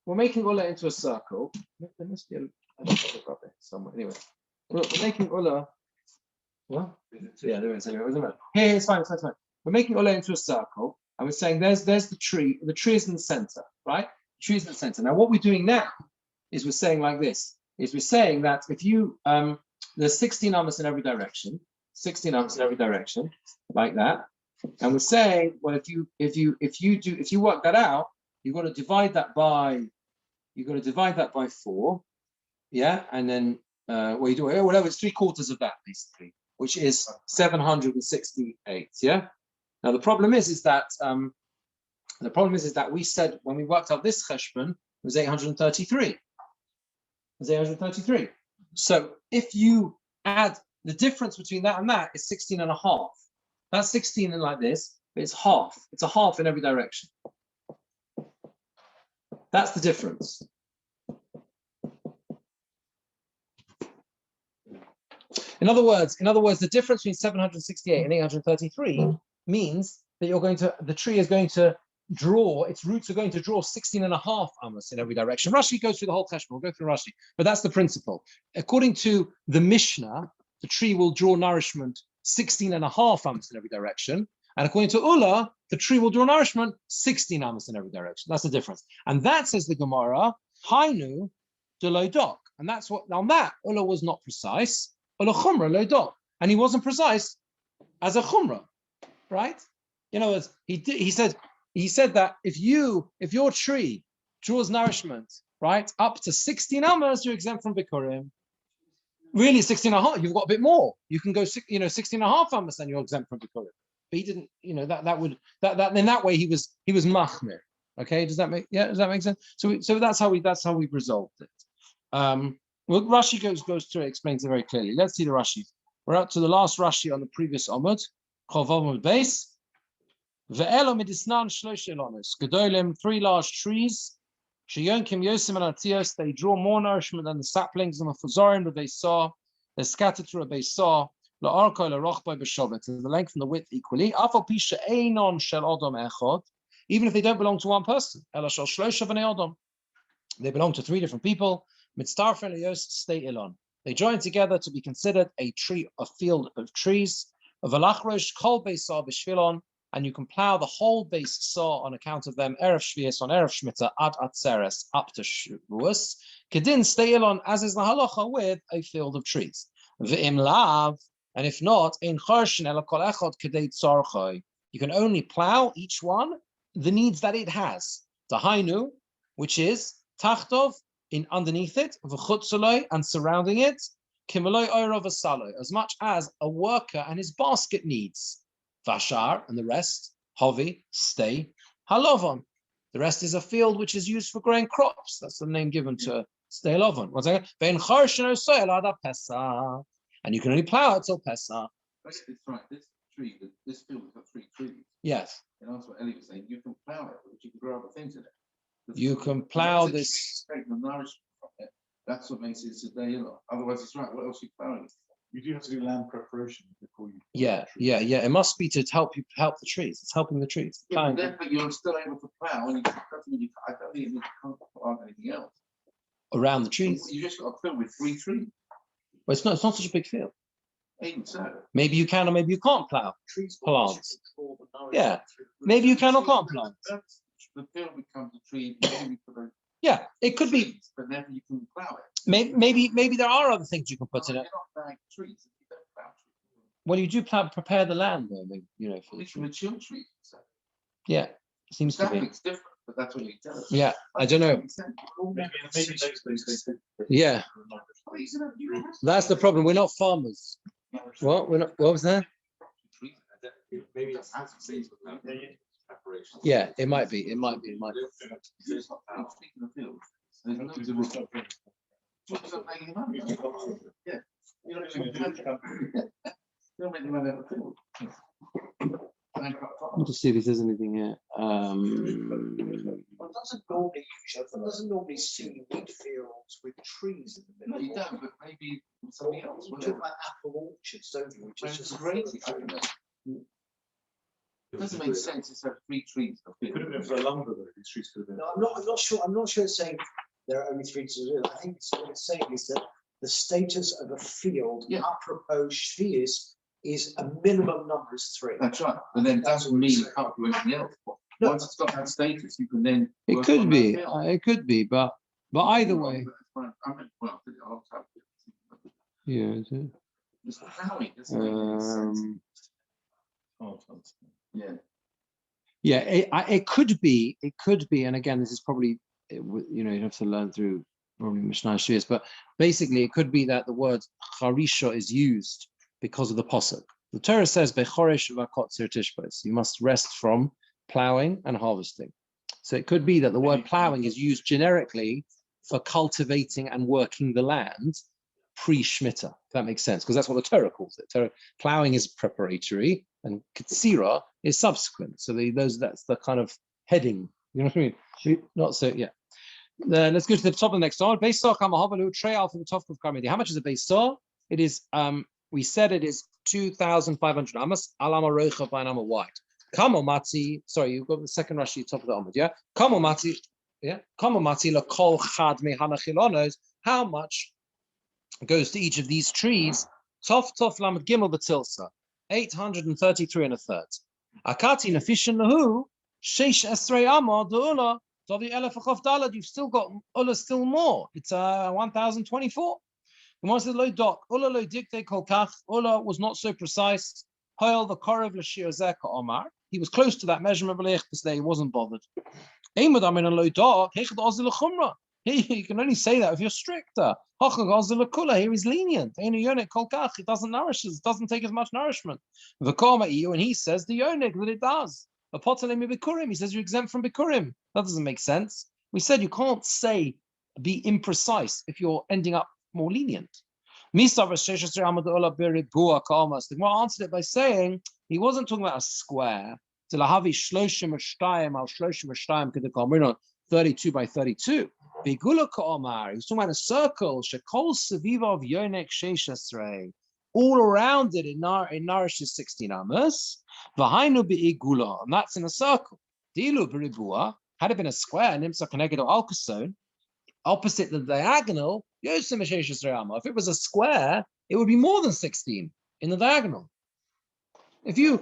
we're making Ula into a circle. There must be somewhere. Anyway, we're making Ula. What? Yeah, there is. Anyway, here, it's fine. We're making Ula into a circle, and we're saying there's the tree. The tree is in the center, right? The tree is in the center. Now, what we're doing now is we're saying like this: we're saying that if you there's 16 amas in every direction, 16 amas in every direction, like that. And we're saying, well, if you work that out, you've got to divide that by 4, yeah, and then you do whatever, it's 3/4 of that basically, which is 768, yeah. Now the problem is that we said when we worked out this cheshbon, it was 833. It was 833. So if you add the difference between that and that is 16 and a half. That's 16 and like this, but it's half. It's a half in every direction. That's the difference. In other words, the difference between 768 and 833 means that the tree is going to draw, its roots are going to draw 16 and a half amas in every direction. Rashi goes through the whole cheshbon. We'll go through Rashi, but that's the principle. According to the Mishnah, the tree will draw nourishment 16 and a half amas in every direction. And according to Ula, the tree will draw nourishment 16 amas in every direction. That's the difference. And that says the Gemora, Hainu de loidok. And that's what, now that Ula was not precise, Ula chumra loidok. And he wasn't precise as a chumra, right? In other words, he said that if your tree draws nourishment, right, up to 16 amas, you're exempt from Bikurim. Really 16 and a half, you've got a bit more. You can go 16 and a half amas, then you're exempt from Bikurim. But he didn't, that in that way he was machmir. Okay, does that make sense? So that's how we resolved it. Well, Rashi goes through it, explains it very clearly. Let's see the Rashi. We're up to the last Rashi on the previous Amud. Chov Amud base. Ve'elo midisnan shlosh elonos. Gedolim, 3 large trees. Sheyonkim Yosim and Atios, they draw more nourishment than the saplings, and the Fuzorim that they saw, they're scattered through a base saw, La'arko la'rochboi b'shovet, the length and the width equally. Afal pisha einon shel odom echod, even if they don't belong to one person. Ela shel shlosha v'nei odom, they belong to 3 different people. Mitztarfen liyos stay ilon, they join together to be considered a field of trees. V'lachrosh kol base saw b'shvilon, and you can plow the whole base saw on account of them, Erev Shvius on Erev Shmita, Ad Atzeres, up to Shavuos. Kedin stay on, as is the halacha with a field of trees. V'im lav, and if not, in Chorshin ela kol echad kedei tzarchoi. You can only plow each one the needs that it has. Tahainu, which is tachtov, in underneath it, v'chutzoloi, and surrounding it, kimeloi oiro v'saloi, as much as a worker and his basket needs. Vashar, and the rest, Hovi, stay, Halovon. The rest is a field which is used for growing crops. That's the name given to stay Lovon. And you can only plow it till Pesach. That's right. This field has got 3 trees. Yes. And that's what Ellie was saying. You can plow it, but you can grow other things in it. You can plow this. Take the nourishment from it. That's what makes it a day. Otherwise, it's right. What else are you plowing? You do have to do land preparation before you. Yeah. It must be to help the trees. It's helping the trees. Yeah, but you're still able to plow, and I don't think you can't plant anything else Around the trees. You just got a field with 3 trees. Well, it's not such a big field. Even so. Maybe you can or maybe you can't plow. Trees. Plants. control the Yeah. nourishment through roots. Maybe you can or can't plant. The field becomes a tree, maybe for the Yeah, it could be. trees, but then you can plow it. Maybe there are other things you can put in You're it. not plowing trees if you don't plow trees. Well, you do prepare the land, though. For the It's tree. mature trees. So Yeah, seems to be. it's different, but that's what you tell us. Yeah, I don't know. Maybe next day. Yeah, that's the problem. We're not farmers. What? We're not. What was that? Maybe it's preparation. Yeah, it might be. It might be. Speaking of fields, there's loads of talks about making money. Yeah. You don't make the money out of the field. Let me see if there's anything here. One doesn't normally see wheat fields with trees in the No, middle. you don't, but maybe something else. We talk about apple orchards, don't we? Which is Which is just great. It doesn't make sense to have 3 trees. Could have been for a lumber though, these trees could have been. No, I'm not sure. I'm not sure it's saying there are only 3 to do. I think what it's saying is that the status of a field, apropos spheres, is a minimum number is 3. That's right. And then it doesn't mean you can't do anything else. No. Once it's got that status, you can then. It work could on be. that field. It could be. But either way. I mean, well, I'll have to- Yeah. Is it? It's plowing, doesn't make any sense. Yeah. Yeah. It could be. It could be. And again, this is probably you have to learn through probably Mishnah Shias, but basically it could be that the word charisha is used because of the pasuk. The Torah says bechoresh v'kotzer tishbos. You must rest from plowing and harvesting. So it could be that the word plowing is used generically for cultivating and working the land pre-shmita. If that makes sense, because that's what the Torah calls it. Plowing is preparatory and katsira is subsequent. So that's the kind of heading. You know what I mean? Not so. Yeah. Let's go to the top of the next one. How much is a base saw? It is. We said it is 2,500 amas. Alama roicha by an amma wide. Kamomati. Sorry, you've got the second Rashi top of the Amud. Yeah. Kamomati. Yeah. Kamomati la kol chad me hanachilonos. How much goes to each of these trees? Tof lamed gimel betilsa. 833 and a third. Akati nefishin lahu. Sheish esrei amma deula. You've still got Ula still more. It's 1,024. Gemora says lo dok. Ula lo dikte kol kach. Ula was not so precise. Hoil the korov l'shir zeka omar. He was close to that measurement, but he wasn't bothered. Aimad amin lo dok. Hechad ozil l'chumra. You can only say that if you're stricter. Hachag ozil l'kula. Here he's lenient. Einu yonik kol kach. It doesn't nourish us. It doesn't take as much nourishment. V'koma iyu, and he says the yonik that it does. He says you're exempt from bikurim. That doesn't make sense. We said you can't say be imprecise if you're ending up more lenient. The Gemara answered it by saying he wasn't talking about a square. 32 by 32. He was talking about a circle. All around it, it nourishes 16 amas. And that's in a circle. Had it been a square, nimsa connected or alkasone, opposite the diagonal, if it was a square, it would be more than 16 in the diagonal. If he was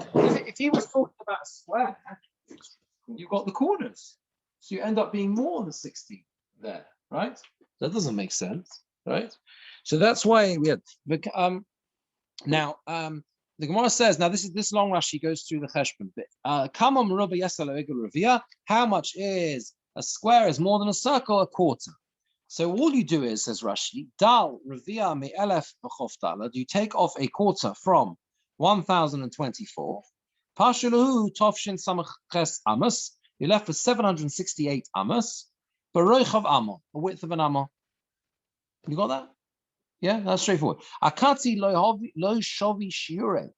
talking about a square, you've got the corners. So you end up being more than 16 there, right? That doesn't make sense, right? So that's why we had now the Gemara says, now this long Rashi goes through the cheshbon bit. How much is a square? Is more than a circle, a quarter. So all you do is, says Rashi, dal revia me elef b'chof. You take off a quarter from 1,024. Pashalahu tofshin samach amos. You're left with 768 amos. Baroich of amma, a width of an amma. You got that? Yeah, that's straightforward. Akati lo shovi shiure.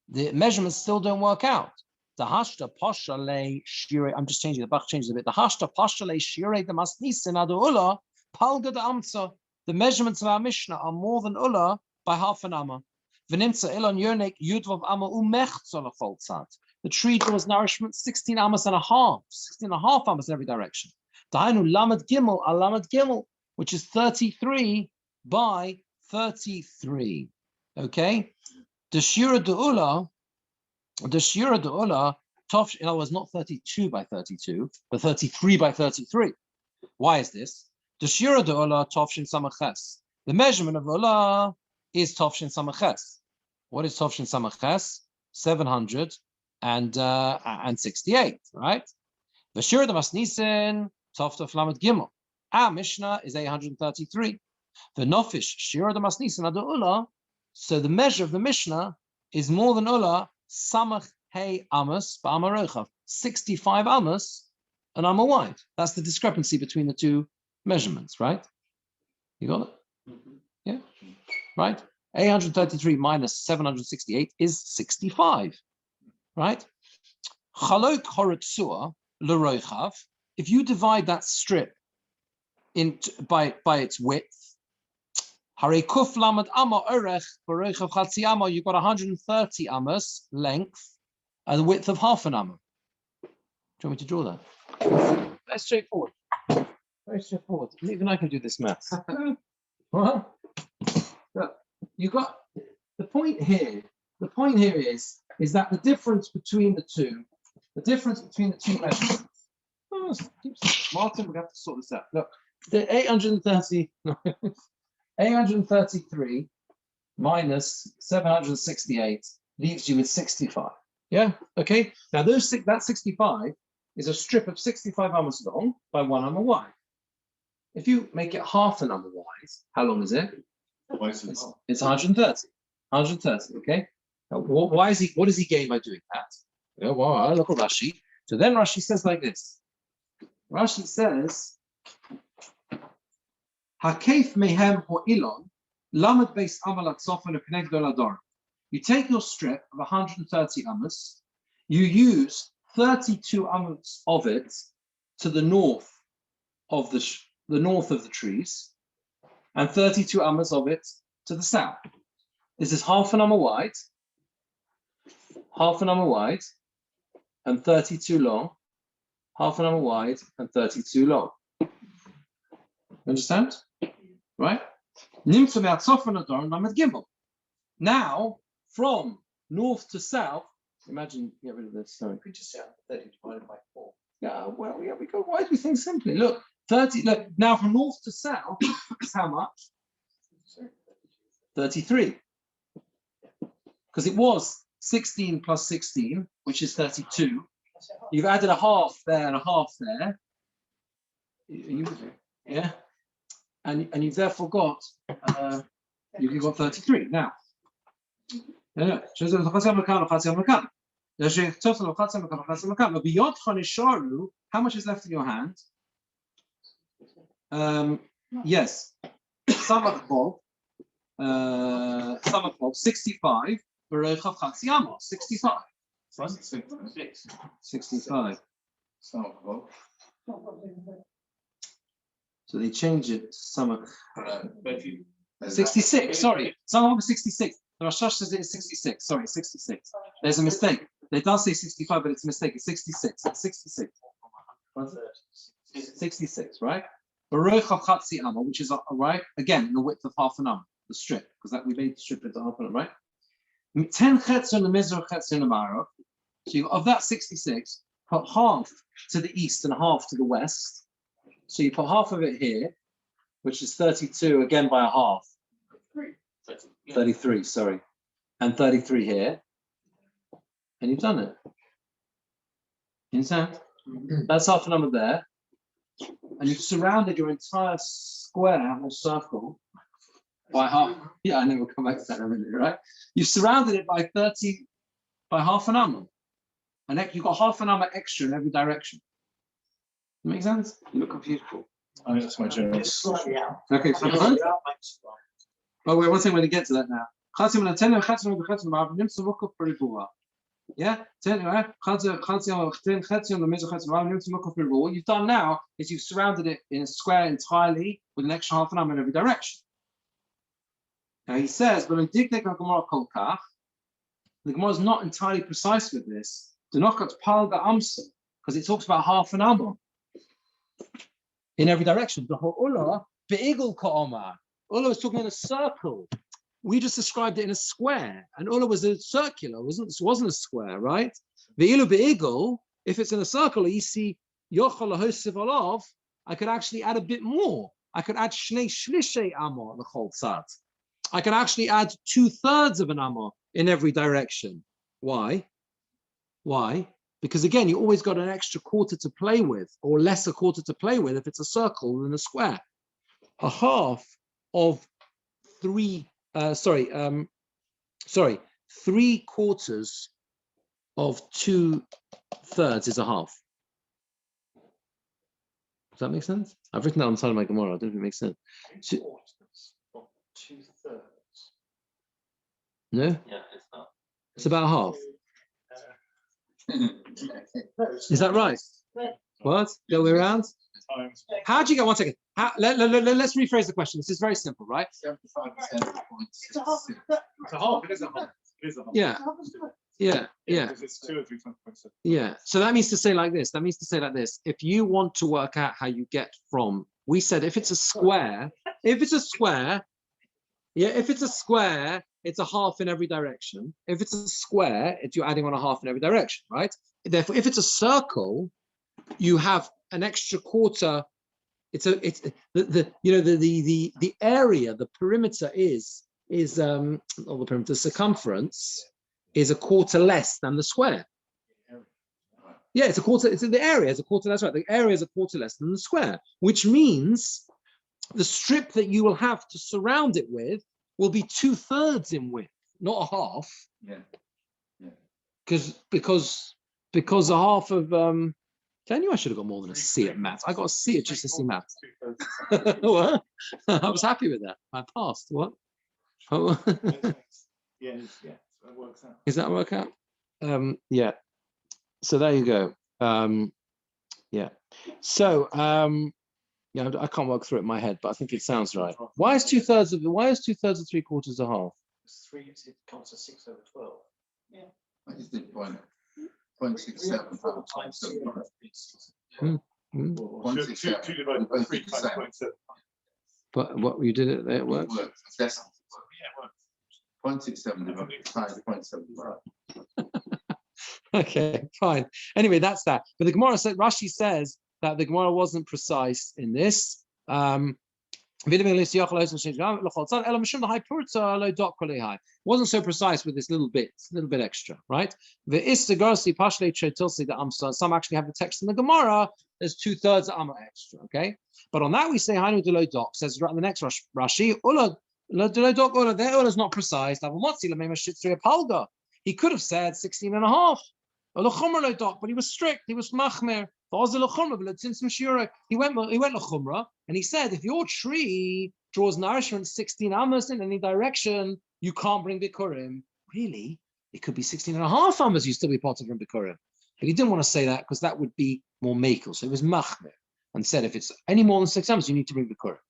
The measurements still don't work out. The hashta pasha le shiure. I'm just changing the Bach changes a bit. The hashta pasha le shiure the masnisin adu ula palga the amtza. The measurements of our Mishnah are more than ula by half an amma. V'nimtza ilon yonik yudvav amma umechza lefoltzat. The tree draws nourishment 16 amas and a half, 16 and a half amas in every direction. Dainu lamed gimel alamed gimel, which is 33 by 33. Okay, the Shira de Ula, Tov, in other words, not 32 by 32, but 33 by 33. Why is this? The Shira de Ula Tovshin Samaches. The measurement of Ula is Tovshin Samaches. What is Tovshin Samaches? 768, right? The Shira de Masnisen Tov Lamed Gimel. Our Mishnah is 833. The Nofish Shira de Masnisen Ad Ula. So the measure of the Mishnah is more than Ula, Samach Hey Amos, Ba'amar Rochav, 65 Amos, and Amma wide. That's the discrepancy between the two measurements, right? You got it? Yeah, right? 833 minus 768 is 65, right? Chalok Horatsua L'Rochav, if you divide that strip by its width, Hare Kuf Lamed Amma Orech B'Rochav Chatzi Amma, you've got 130 Amos length and the width of half an Amma. Do you want me to draw that? Very straightforward. Very straightforward. Even I can do this math. Well, look, you got the point here. The point here is that the difference between the two measurements. Oh, Martin, we have to sort this out. Look, the 833 minus 768 leaves you with 65. Yeah. Okay. Now that 65 is a strip of 65 amos long by 1 amma wide. If you make it half an amma wide, how long is it? It's 130. 130. Okay. Now, what does he gain by doing that? Yeah, well, look at Rashi. So then Rashi says like this. Rashi says, Hakef mehem ho'ilon lamed beis amalat sofen lepneg dolador. You take your strip of 130 amos, you use 32 amos of it to the north of the north of the trees, and 32 amos of it to the south. This is half an amma wide, and 32 long, half an amma wide and 32 long. Understand? Right? Now, from north to south, imagine, get rid of this, sorry. We just say 30 divided by 4. Yeah, well, yeah, we go, why do we think simply? Look, 30, look, now from north to south, is how much? 33. Because it was 16 plus 16, which is 32. You've added a half there and a half there. Yeah. And you've therefore got you've got 33 now. How much is left in your hand? Yes, some of 65. 65. 65. So they change it to some 66. Sorry, some of them 66. The Rosh Hashanah says it is 66. Sorry, 66. There's a mistake. They does say 65, but it's a mistake. It's 66. It's 66. 66, right? Which is right again in the width of half an arm, the strip, because that we made the strip into half an arm, right? 10 chetzon the mizrach chetzon the ma'arav. So of that 66, put half to the east and half to the west. So you put half of it here, which is 32 again by a half. 33, sorry, and 33 here, and you've done it. You understand? That's half a number there, and you've surrounded your entire square or circle by half. Yeah, I know we'll come back to that in a minute, right? You've surrounded it by half an arm, and you've got half an arm extra in every direction. Make sense? You look confused. I think that's my general. It's slightly out. Okay, so oh, wait, one second, we're going to get to that now. Yeah? What you've done now is you've surrounded it in a square entirely with an extra half an arm in every direction. Now he says, but the Gemora is not entirely precise with this. Because it talks about half an arm in every direction. The whole Ula is talking in a circle. we just described it in a square, and Ula was a circular, wasn't a square, right? The ilu be'igel, if it's in a circle, you see yochel lahosiv olav, I could actually add a bit more. I could add shnei shlishei amor l'chol tzad. I could actually add 2/3 of an amor in every direction. Why? Why? Because again, you always got an extra quarter to play with, or lesser quarter to play with if it's a circle than a square. A half of 3 3/4 of 2/3 is a half. Does that make sense? I've written that on the side of my Gemora. I don't know if it makes sense. So, 2/3. no? Yeah, it's not. It's about half. Is that right? What? The other way around? How do you go? 1 second. Let's rephrase the question. This is very simple, right? 75% It's a half. It's a half, it is a half. It is a half. Yeah. Yeah. Because it's 2 or 3.7. Yeah. So that means to say like this. If you want to work out how you get from, we said if it's a square, it's a half in every direction. If it's a square, you're adding on a half in every direction, right? Therefore, if it's a circle, you have an extra quarter. It's the area, the perimeter the circumference is a quarter less than the square. Yeah, it's a quarter. It's the area is a quarter. That's right. The area is a quarter less than the square, which means the strip that you will have to surround it with will be 2/3 in width, not a half. Yeah. Because a half of I knew I should have got more than a C at maths. I got a C at GCSE maths. What? I was happy with that. I passed. What? Oh. Yeah, that works out. Does that work out? Yeah. So there you go. Yeah. So yeah, I can't work through it in my head, but I think it sounds right. Why is 2/3 of 3/4 a half? 3, it comes to 6/12. I just did 0.67 times 7. Hmm. 0.67. 2 divided by 3 times 0.7. But what you did it there, it It works. works. It's decimal. Yeah, it works. 0.67 divided times 0.75. Okay, fine. Anyway, that's that. But the Gemara said, Rashi says that the Gemara wasn't precise in this. Wasn't so precise with this little bit extra, right? Some actually have the text in the Gemara. There's 2/3 of Amma extra, okay? But on that we say Hainu de lo dok, says the next Rashi, Ula de dok, Ula there, Ula's not precise. He could have said 16.5. But he was strict, he was machmer. He went lechumra, and he said, if your tree draws nourishment 16 amos in any direction, you can't bring bikurim. Really? It could be 16.5 amos, you still be part of from bikurim. But he didn't want to say that because that would be more makel. So it was machmer, and said if it's any more than 6 amos, you need to bring bikurim.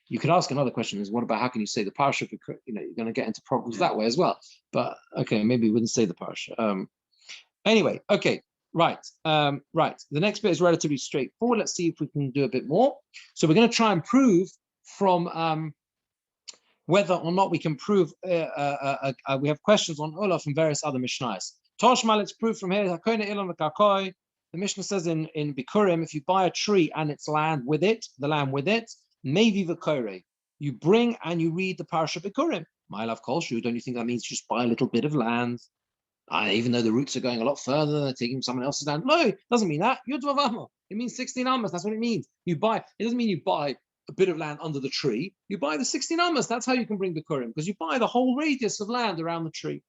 You could ask another question: is what about how can you say the parsha? You're going to get into problems that way as well. But okay, maybe we wouldn't say the parsha. Anyway, okay. Right. The next bit is relatively straightforward. Let's see if we can do a bit more. So we're going to try and prove from whether or not we can prove. We have questions on Ola from various other Mishnahs. Toshma, let's prove from here. The Mishnah says in Bikurim, if you buy a tree and its land with it, maybe Vikore, you bring and you read the Parsha Bikurim. My love Kolshu, don't you think that means just buy a little bit of land? Even though the roots are going a lot further, they're taking someone else's land. No, it doesn't mean that. It means 16 amos. That's what it means. It doesn't mean you buy a bit of land under the tree. You buy the 16 amos. That's how you can bring the Bikurim, because you buy the whole radius of land around the tree.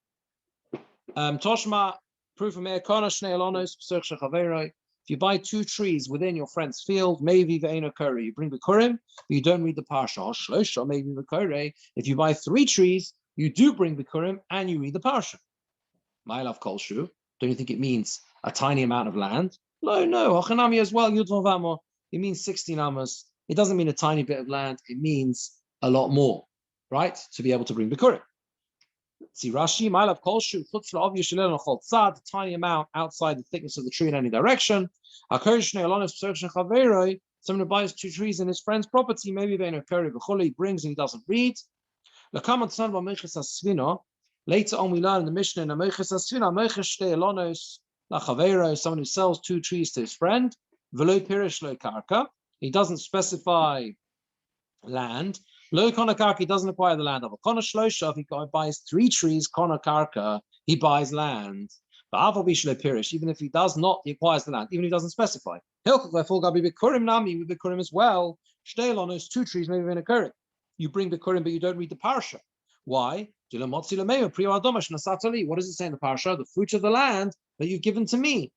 Toshma, proof from Me'akona Shnei Alonos, P'sech Shechaveroi. If you buy 2 trees within your friend's field, maybe ve'eno kore, you bring the Bikurim, but you don't read the Parsha. Shlosha, maybe the Kore. If you buy 3 trees, you do bring the Bikurim and you read the Parsha. My love Kolshu, don't you think it means a tiny amount of land? No, Hochanami as well, Yudvavamo. It means 16 amos. It doesn't mean a tiny bit of land, it means a lot more, right? To be able to bring Bikurim. See Rashi, my love Kolshu, the tiny amount outside the thickness of the tree in any direction. Someone who buys 2 trees in his friend's property, maybe he brings and he doesn't read. Later on, we learn in the Mishnah in Amoiches Asfina, Amoiches Shtei Elonos Lachavero, someone who sells 2 trees to his friend. Velo Pirish Lo Karka. He doesn't specify land. Lo Kona Karka, he doesn't acquire the land. Of a Kona Shlosha, if he buys 3 trees, Kona Karka, he buys land. But Avo Bishlo Pirish, even if he does not, he acquires the land, even if he doesn't specify. Hilchot therefore Gabi Bikurim Nami with Bikurim as well. Shtei Elonos, 2 trees, maybe in a Kurim. You bring Bikurim, but you don't read the parsha. Why? What does it say in the parsha? The fruit of the land that you've given to me.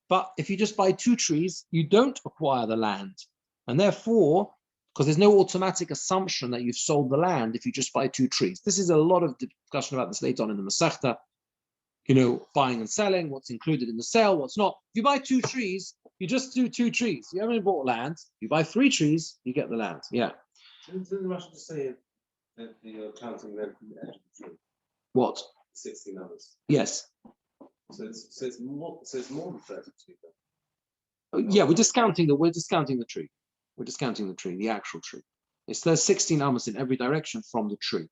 But if you just buy 2 trees, you don't acquire the land. And therefore, because there's no automatic assumption that you've sold the land if you just buy 2 trees. This is a lot of discussion about this later on in the Masechta. Buying and selling, what's included in the sale, what's not. If you buy 2 trees, you just do 2 trees. You haven't bought land. You buy 3 trees, you get the land. Yeah. Didn't the Russian just say that you're counting them from the edge of the tree? What? 60 numbers. Yes. So it's more than 32 then. Yeah, we're discounting the tree. We're discounting the tree, the actual tree. There's 16 amas in every direction from the tree.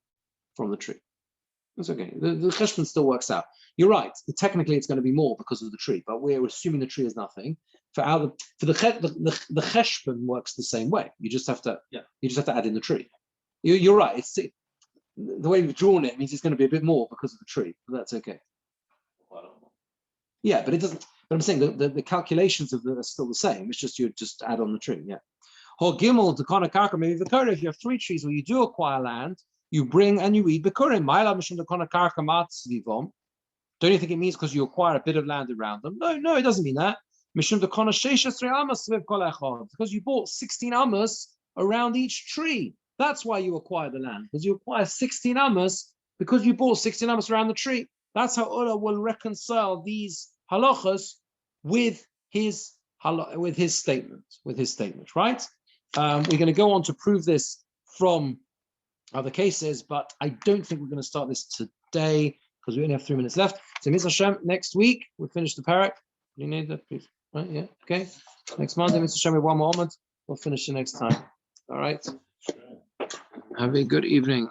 It's okay. The cheshbon still works out. You're right. Technically, it's going to be more because of the tree, but we're assuming the tree is nothing. For the cheshbon works the same way. You just have to add in the tree. You're right. It's the way we've drawn it means it's going to be a bit more because of the tree, but that's okay. Yeah, but it doesn't. But I'm saying the calculations are still the same. It's just you just add on the tree. Yeah. Or gimel the kona karka maybe v'kurim. If you have 3 trees where you do acquire land, you bring and you eat b'kurim. Ma'ila mishum the kona karka matzvivom. Don't you think it means because you acquire a bit of land around them? No, it doesn't mean that. Mishum the kona sheishas amas sviv kol echad. Because you bought 16 amas around each tree. That's why you acquire the land, because you acquire 16 amas because you bought 16 amas around the tree. That's how Ula will reconcile these halachas with his statement, right? We're going to go on to prove this from other cases, but I don't think we're going to start this today because we only have 3 minutes left. So Mitzvah Hashem, next week we'll finish the parak. You need that, please? Right? Yeah. Okay. Next Monday, Mitzvah Hashem, with one more moment. We'll finish the next time. All right. Have a good evening.